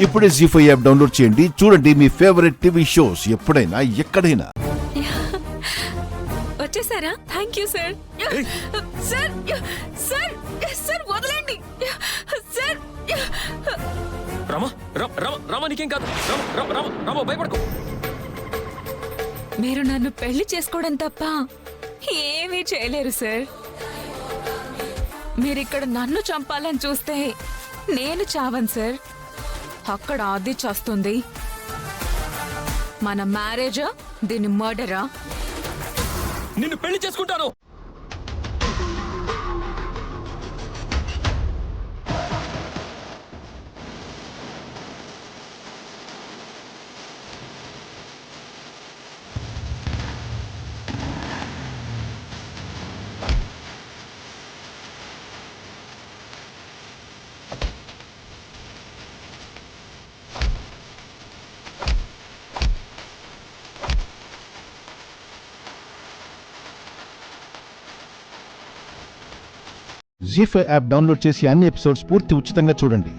ఇప్పుడే జీ5 app download చేయండి. చూడండి మీ ఫేవరెట్ టీవీ షోస్ ఎప్పుడైనా ఎక్కడైనా. వచ్చేసారా? Thank you sir. Sir sir sir వదలండి సార్. రామా నీకేం కాదు. రామా భయపడకు. మీరు నన్ను పెళ్లి చేసుకోవడం తప్ప ఏమీ చేయలేరు సార్. మీరిక్కడ నన్ను చంపాలని చూస్తే నేను చావను సార్. అక్కడ ఆది చేస్తుంది. మన మ్యారేజా దీని మర్డరా? నిన్ను పెళ్లి చేసుకుంటాను. జీ5 యాప్ డౌన్లోడ్ చేసి అన్ని ఎపిసోడ్స్ పూర్తి ఉచితంగా చూడండి.